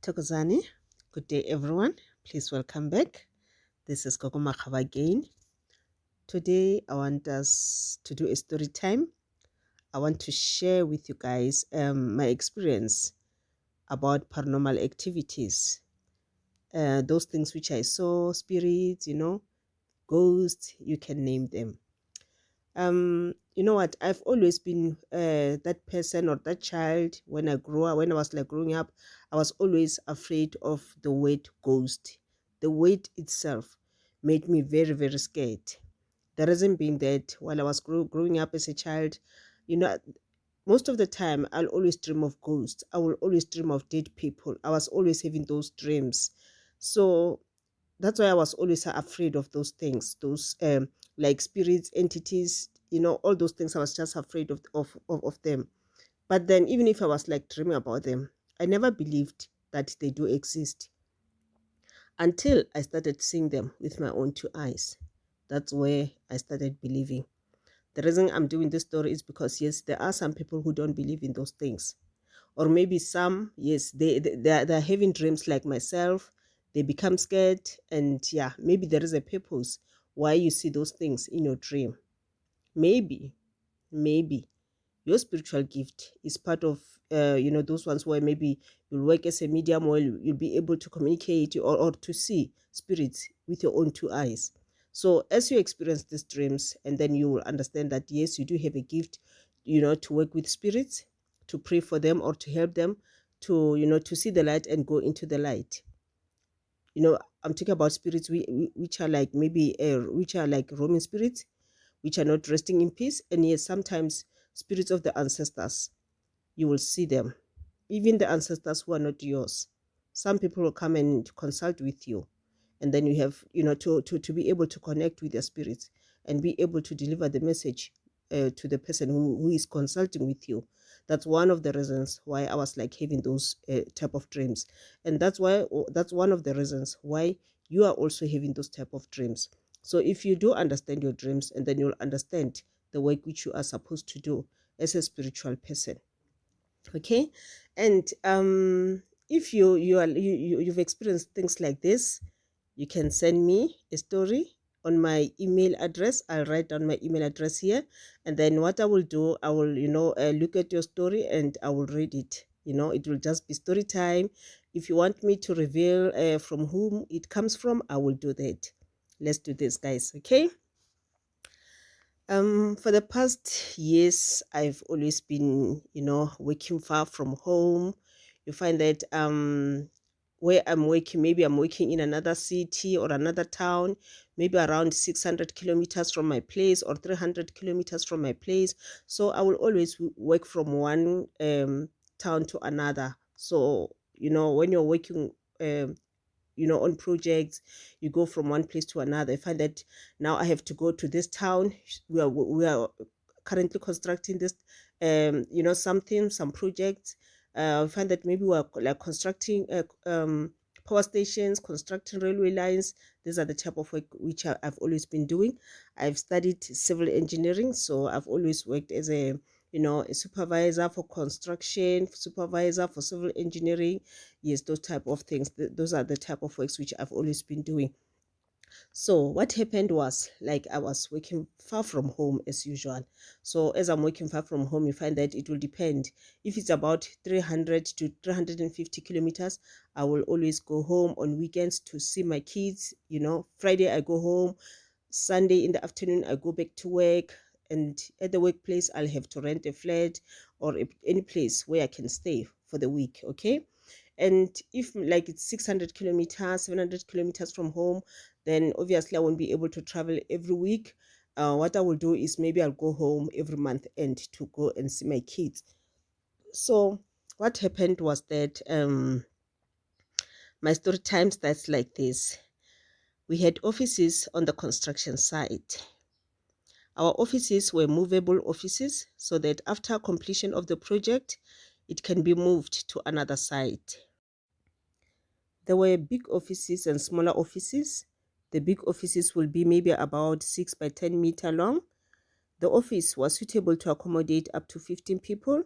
Tokozani, good day everyone. Please welcome back. This is Gogo Makaba again. Today I want us to do a story time. I want to share with you guys my experience about paranormal activities. Those things which I saw, spirits, ghosts, you can name them. You know what? I've always been that person or that child when I grew up, when I was like growing up, I was always afraid of the word ghost. The word itself made me very, very scared. The reason being that while I was growing up as a child, you know, most of the time I'll always dream of ghosts. I will always dream of dead people. I was always having those dreams. So that's why I was always afraid of those things, those like spirits, entities, all those things. I was just afraid of them. But then, even if I was like dreaming about them, I never believed that they do exist until I started seeing them with my own two eyes. That's where I started believing. The reason I'm doing this story is because, yes, there are some people who don't believe in those things. Or maybe some, yes, they're having dreams like myself. They become scared, and yeah, maybe there is a purpose why you see those things in your dream. Maybe your spiritual gift is part of those ones where maybe you'll work as a medium, or you'll be able to communicate or to see spirits with your own two eyes. So as you experience these dreams, and then you will understand that yes, you do have a gift, to work with spirits, to pray for them or to help them to see the light and go into the light. I'm talking about spirits which are like maybe which are like roaming spirits, which are not resting in peace. And yes, sometimes spirits of the ancestors, you will see them, even the ancestors who are not yours. Some people will come and consult with you, and then you have to be able to connect with their spirits and be able to deliver the message to the person who is consulting with you. That's one of the reasons why I was like having those type of dreams, and that's one of the reasons why you are also having those type of dreams. So if you do understand your dreams, and then you'll understand the work which you are supposed to do as a spiritual person. Okay. And if you've experienced things like this, you can send me a story on my email address. I'll write down my email address here, and then what I will do, I will look at your story and I will read it. It will just be story time. If you want me to reveal from whom it comes from, I will do that. Let's do this, guys. Okay. For the past years, I've always been, working far from home. You find that where I'm working, maybe I'm working in another city or another town, maybe around 600 kilometers from my place or 300 kilometers from my place. So I will always work from one town to another. So, when you're working on projects, you go from one place to another. I find that now I have to go to this town. We are currently constructing this some projects. I find that maybe we're like constructing power stations, constructing railway lines. These are the type of work which I've always been doing. I've studied civil engineering, so I've always worked as a supervisor for construction, supervisor for civil engineering. Yes, those type of things. Those are the type of works which I've always been doing. So what happened was, like, I was working far from home as usual. So as I'm working far from home, you find that it will depend. If it's about 300 to 350 kilometers, I will always go home on weekends to see my kids. Friday I go home, Sunday in the afternoon I go back to work, and at the workplace I'll have to rent a flat or any place where I can stay for the week. Okay. And if like it's 600 kilometers, 700 kilometers from home, then obviously I won't be able to travel every week. What I will do is maybe I'll go home every month and to go and see my kids. So what happened was that my story time starts like this. We had offices on the construction site. Our offices were movable offices so that after completion of the project, it can be moved to another site. There were big offices and smaller offices. The big offices will be maybe about 6 by 10 meter long. The office was suitable to accommodate up to 15 people.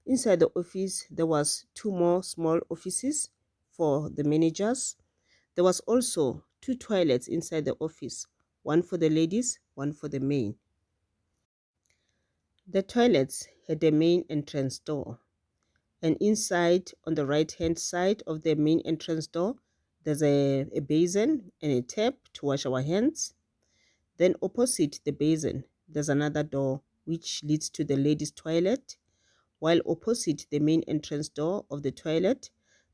Inside the office, there was two more small offices, for the managers. There was also two toilets inside the office, one for the ladies, one for the men. The toilets had a main entrance door, and inside on the right hand side of the main entrance door, there's a basin and a tap to wash our hands. Then opposite the basin, there's another door which leads to the ladies' toilet, while opposite the main entrance door of the toilet,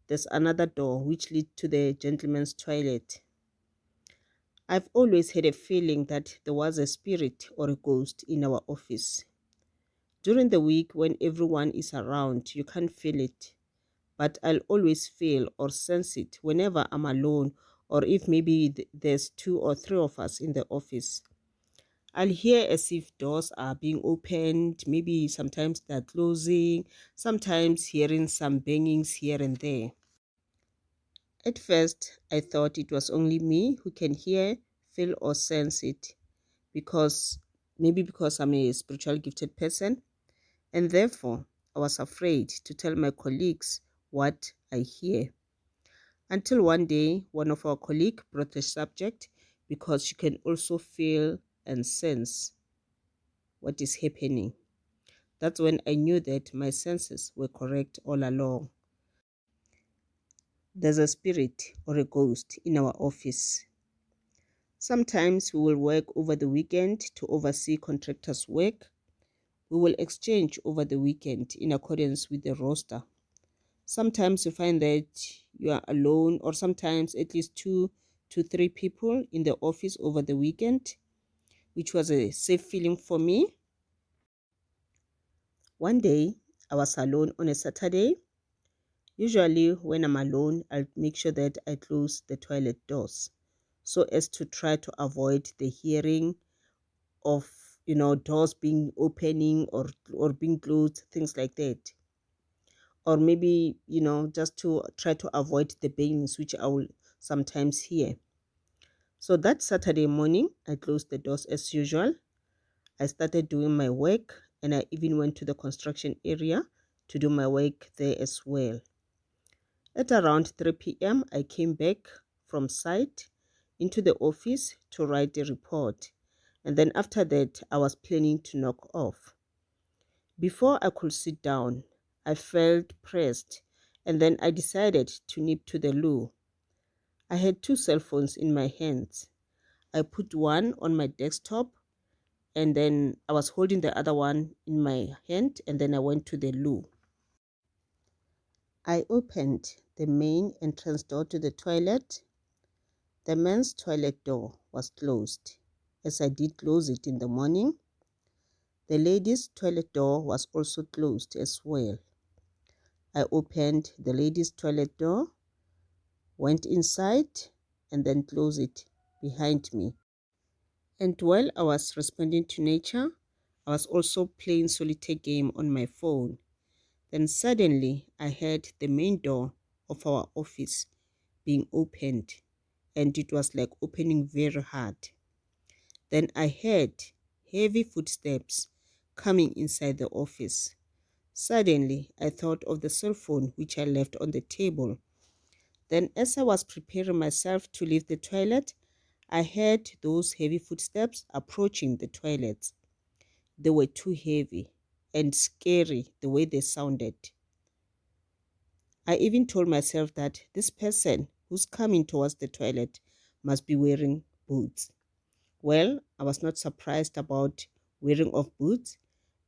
there's another door which leads to the gentleman's toilet. I've always had a feeling that there was a spirit or a ghost in our office. During the week when everyone is around, you can't feel it, but I'll always feel or sense it whenever I'm alone, or if maybe there's two or three of us in the office. I'll hear as if doors are being opened, maybe sometimes they're closing, sometimes hearing some bangings here and there. At first, I thought it was only me who can hear, feel, or sense it, because maybe because I'm a spiritual gifted person, and therefore I was afraid to tell my colleagues what I hear. Until one day, one of our colleagues brought the subject because she can also feel and sense what is happening. That's when I knew that my senses were correct all along. There's a spirit or a ghost in our office. Sometimes we will work over the weekend to oversee contractors' work. We will exchange over the weekend in accordance with the roster. Sometimes you find that you are alone, or sometimes at least 2 to 3 people in the office over the weekend, which was a safe feeling for me. One day, I was alone on a Saturday. Usually, when I'm alone, I'll make sure that I close the toilet doors so as to try to avoid the hearing of doors being opening or being closed, things like that. Or maybe just to try to avoid the bangs which I will sometimes hear. So that Saturday morning, I closed the doors as usual. I started doing my work, and I even went to the construction area to do my work there as well. At around 3 p.m., I came back from site into the office to write a report. And then after that, I was planning to knock off. Before I could sit down, I felt pressed, and then I decided to nip to the loo. I had two cell phones in my hands. I put one on my desktop, and then I was holding the other one in my hand, and then I went to the loo. I opened the main entrance door to the toilet. The men's toilet door was closed, as I did close it in the morning. The ladies' toilet door was also closed as well. I opened the ladies' toilet door, went inside, and then closed it behind me. And while I was responding to nature, I was also playing solitaire game on my phone. Then suddenly I heard the main door of our office being opened, and it was like opening very hard. Then I heard heavy footsteps coming inside the office. Suddenly, I thought of the cell phone which I left on the table. Then, as I was preparing myself to leave the toilet, I heard those heavy footsteps approaching the toilet. They were too heavy and scary the way they sounded. I even told myself that this person who's coming towards the toilet must be wearing boots. Well, I was not surprised about wearing of boots,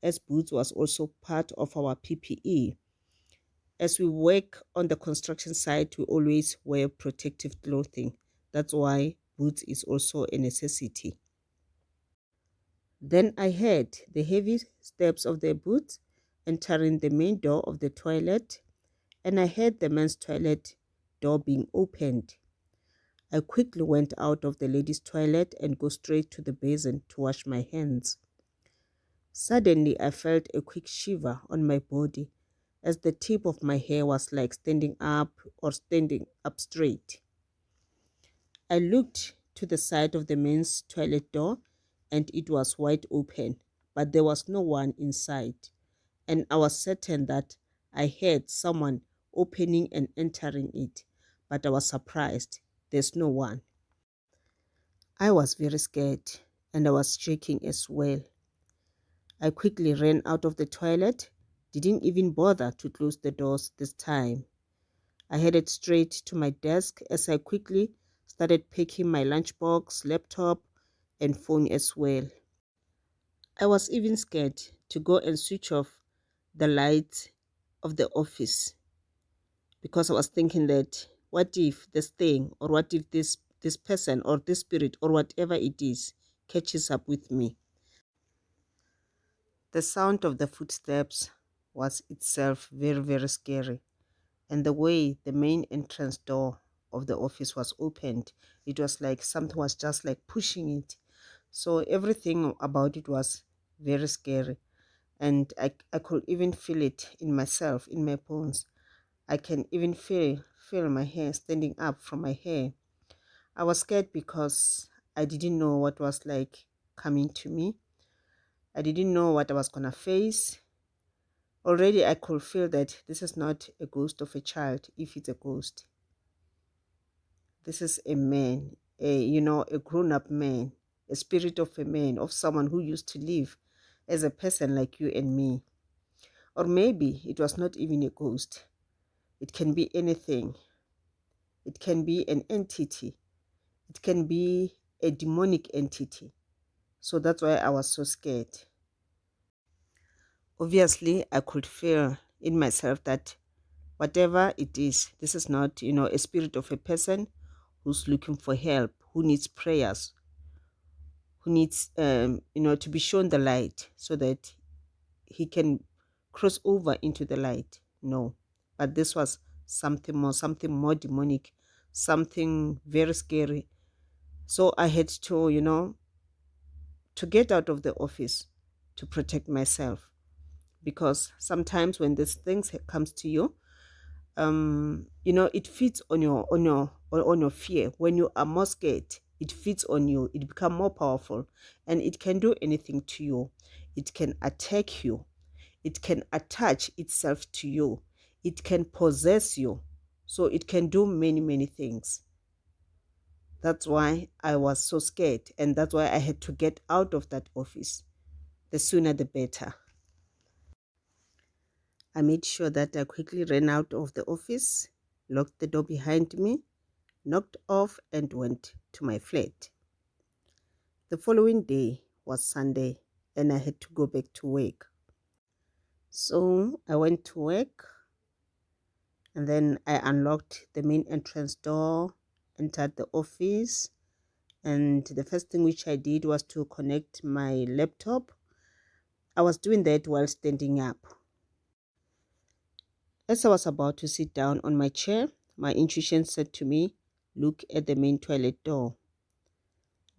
as boots was also part of our PPE. As we work on the construction site, we always wear protective clothing. That's why boots is also a necessity. Then I heard the heavy steps of the boots entering the main door of the toilet, and I heard the men's toilet door being opened. I quickly went out of the ladies' toilet and go straight to the basin to wash my hands. Suddenly, I felt a quick shiver on my body as the tip of my hair was like standing up or standing up straight. I looked to the side of the men's toilet door, and it was wide open, but there was no one inside. And I was certain that I heard someone opening and entering it. but I was surprised. There's no one. I was very scared and I was shaking as well. I quickly ran out of the toilet, didn't even bother to close the doors this time. I headed straight to my desk as I quickly started packing my lunchbox, laptop, and phone as well. I was even scared to go and switch off the lights of the office because I was thinking that what if this thing, or what if this person or this spirit or whatever it is catches up with me. The sound of the footsteps was itself very, very scary. And the way the main entrance door of the office was opened, it was like something was just like pushing it. So everything about it was very scary. And I could even feel it in myself, in my bones. I can even feel my hair standing up from my hair. I was scared because I didn't know what was like coming to me. I didn't know what I was gonna face. Already I could feel that this is not a ghost of a child, if it's a ghost. This is a man, a grown-up man, a spirit of a man, of someone who used to live as a person like you and me. Or maybe it was not even a ghost. It can be anything. It can be an entity. It can be a demonic entity. So that's why I was so scared. Obviously, I could feel in myself that whatever it is, this is not, a spirit of a person who's looking for help, who needs prayers, who needs, to be shown the light so that he can cross over into the light. No, but this was something more demonic, something very scary. So I had to get out of the office to protect myself, because sometimes when these things comes to you, it feeds on your fear. When you are more scared, it feeds on you, it becomes more powerful, and it can do anything to you. It can attack you, it can attach itself to you, it can possess you, so it can do many things. That's why I was so scared, and that's why I had to get out of that office. The sooner the better. I made sure that I quickly ran out of the office, locked the door behind me, knocked off, and went to my flat. The following day was Sunday, and I had to go back to work. So I went to work, and then I unlocked the main entrance door, entered the office, and the first thing which I did was to connect my laptop. I was doing that while standing up. As I was about to sit down on my chair, my intuition said to me, look at the main toilet door.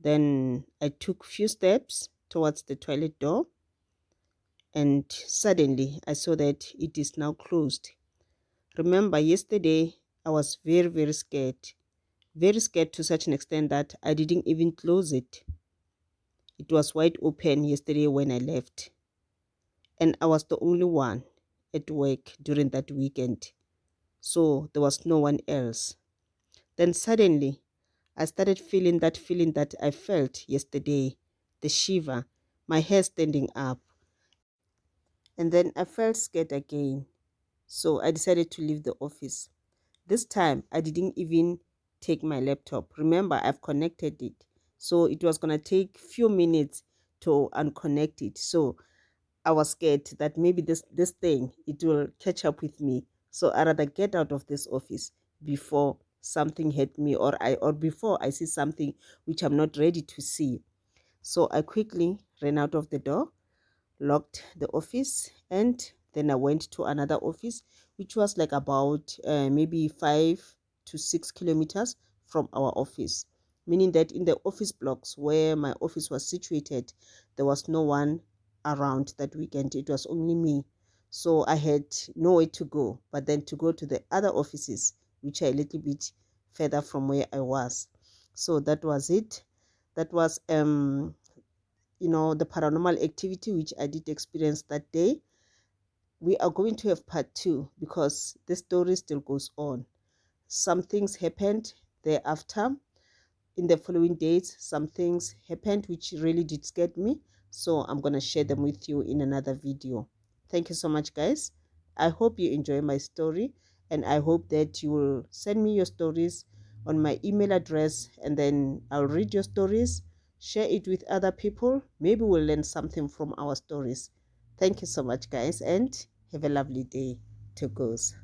Then I took few steps towards the toilet door, and suddenly I saw that it is now closed. Remember, yesterday I was very scared to such an extent that I didn't even close it. It was wide open yesterday when I left, and I was the only one at work during that weekend, so there was no one else. Then suddenly I started feeling that I felt yesterday, the shiver, my hair standing up. And then I felt scared again. So I decided to leave the office. This time I didn't even take my laptop. Remember, I've connected it. So it was going to take few minutes to unconnect it. So I was scared that maybe this thing, it will catch up with me. So I rather get out of this office before something hit me, or before I see something which I'm not ready to see. So I quickly ran out of the door, locked the office, and then I went to another office, which was like about maybe 5 to 6 kilometers from our office, meaning that in the office blocks where my office was situated, there was no one around that weekend. It was only me. So I had nowhere to go but then to go to the other offices, which are a little bit further from where I was. So that was it. That was the paranormal activity which I did experience that day. We are going to have part 2 because the story still goes on. some things happened thereafter. In the following days, some things happened which really did scare me. So I'm going to share them with you in another video. Thank you so much, guys. I hope you enjoy my story, and I hope that you will send me your stories on my email address, and then I'll read your stories, share it with other people. Maybe we'll learn something from our stories. Thank you so much, guys, and have a lovely day. To goes.